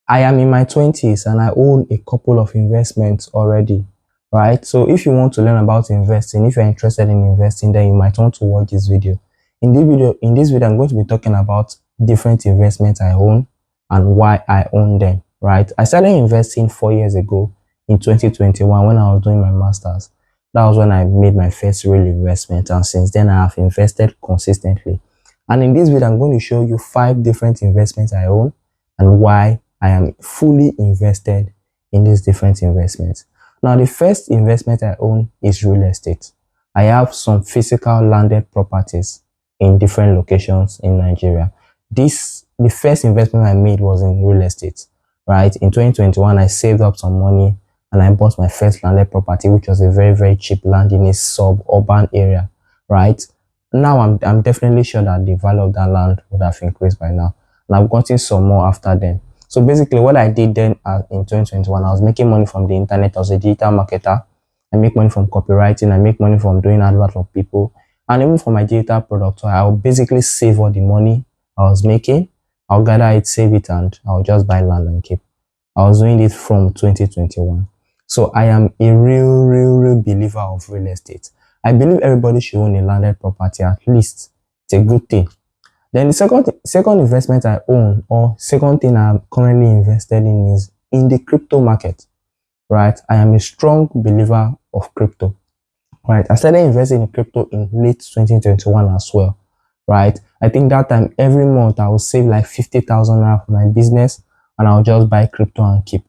I am in my 20s and I own a couple of investments already, right? So if you want to learn about investing, if you're interested in investing, then you might want to watch this video. In this video, I'm going to be talking about different investments I own and why I own them, right? I started investing 4 years ago in 2021 when I was doing my master's. That was when I made my first real investment, and since then I have invested consistently. And in this video, I'm going to show you 5 different investments I own and why I am fully invested in these different investments. Now, the first investment I own is real estate. I have some physical landed properties in different locations in Nigeria. The first investment I made was in real estate, right? In 2021, I saved up some money and I bought my first landed property, which was a very, very cheap land in a suburban area, right? Now, I'm definitely sure that the value of that land would have increased by now. And I've gotten some more after then. So basically, what I did then in 2021, I was making money from the internet. I was a digital marketer. I make money from copywriting. I make money from doing adverts for people. And even for my digital product, so I'll basically save all the money I was making. I'll gather it, save it, and I'll just buy land and keep. I was doing it from 2021. So I am a real believer of real estate. I believe everybody should own a landed property at least. It's a good thing. Then the second investment I own, or second thing I'm currently invested in, is in the crypto market, right? I am a strong believer of crypto, right? I started investing in crypto in late 2021 as well, right? I think that time every month I will save like 50,000 naira for my business and I'll just buy crypto and keep,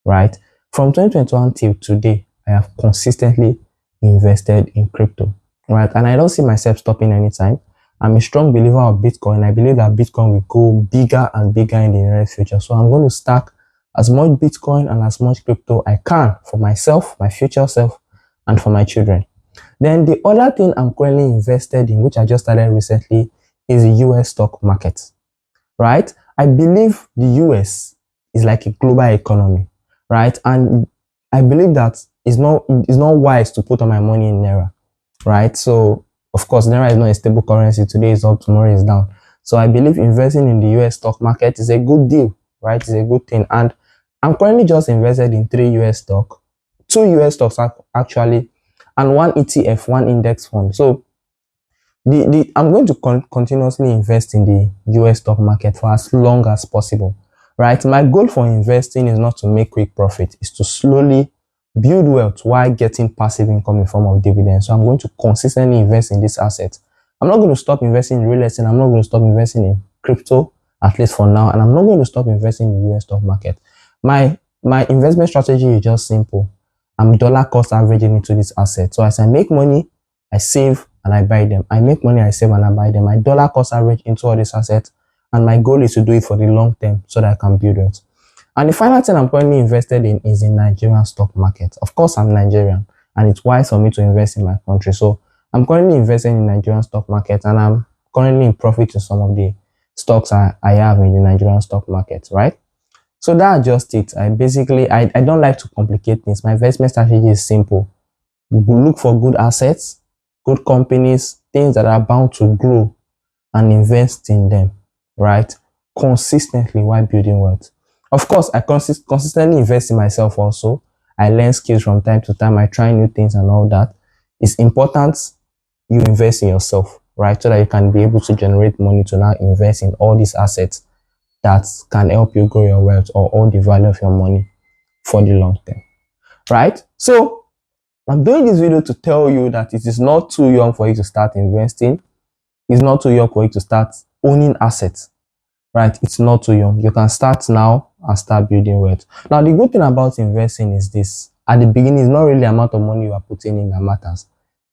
right? From 2021 till today, I have consistently invested in crypto, right? And I don't see myself stopping anytime. I'm a strong believer of Bitcoin. I believe that Bitcoin will go bigger and bigger in the near future. So I'm going to stack as much Bitcoin and as much crypto I can for myself, my future self, and for my children. Then the other thing I'm currently invested in, which I just started recently, is the US stock market, right? I believe the US is like a global economy, right? And I believe that it's not wise to put all my money in Naira, right? So of course, Naira is not a stable currency. Today is up, tomorrow is down. So I believe investing in the US stock market is a good deal, right? It's a good thing. And I'm currently just invested in 3 US stocks, 2 US stocks actually, and 1 ETF, 1 index fund. So I'm going to continuously invest in the US stock market for as long as possible, right? My goal for investing is not to make quick profit, it's to slowly build wealth while getting passive income in form of dividends. So I'm going to consistently invest in this asset. I'm not going to stop investing in real estate. I'm not going to stop investing in crypto, at least for now. And I'm not going to stop investing in the US stock market. My investment strategy is just simple. I'm dollar cost averaging into this asset. So as I make money, I save and I buy them. I make money, I save and I buy them. I dollar cost average into all these assets. And my goal is to do it for the long term so that I can build wealth. And the final thing I'm currently invested in is the Nigerian stock market. Of course, I'm Nigerian and it's wise for me to invest in my country. So I'm currently investing in the Nigerian stock market and I'm currently in profit in some of the stocks I have in the Nigerian stock market, right? So that's just it. I don't like to complicate things. My investment strategy is simple. Look for good assets, good companies, things that are bound to grow, and invest in them, right? Consistently while building wealth. Of course, I consistently invest in myself also. I learn skills from time to time. I try new things and all that. It's important you invest in yourself, right? So that you can be able to generate money to now invest in all these assets that can help you grow your wealth or all the value of your money for the long term, right? So I'm doing this video to tell you that it is not too young for you to start investing. It's not too young for you to start owning assets, right? It's not too young. You can start now and start building wealth. Now, the good thing about investing is this. At the beginning, it's not really the amount of money you are putting in that matters.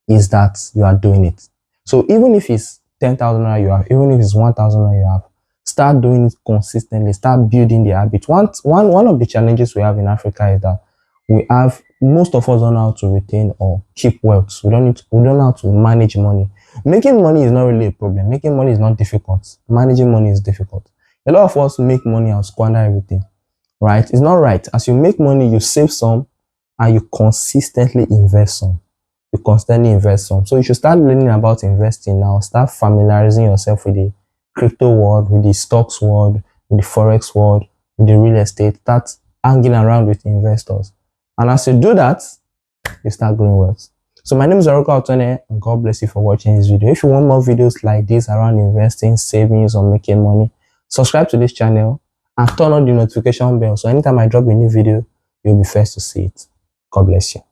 Is that you are doing it. So even if it's 10,000 naira you have, even if it's 1,000 naira you have, start doing it consistently. Start building the habit. One of the challenges we have in Africa is that most of us don't know how to retain or keep wealth. We don't know how to manage money. Making money is not really a problem. Making money is not difficult. Managing money is difficult. A lot of us make money and squander everything, right? It's not right. As you make money, you save some and you consistently invest some. You constantly invest some. So you should start learning about investing now. Start familiarizing yourself with the crypto world, with the stocks world, with the forex world, with the real estate, start hanging around with investors. And as you do that, you start growing wealth. So my name is Aruka Otone, and God bless you for watching this video. If you want more videos like this around investing, savings, or making money, subscribe to this channel and turn on the notification bell so anytime I drop a new video, you'll be first to see it. God bless you.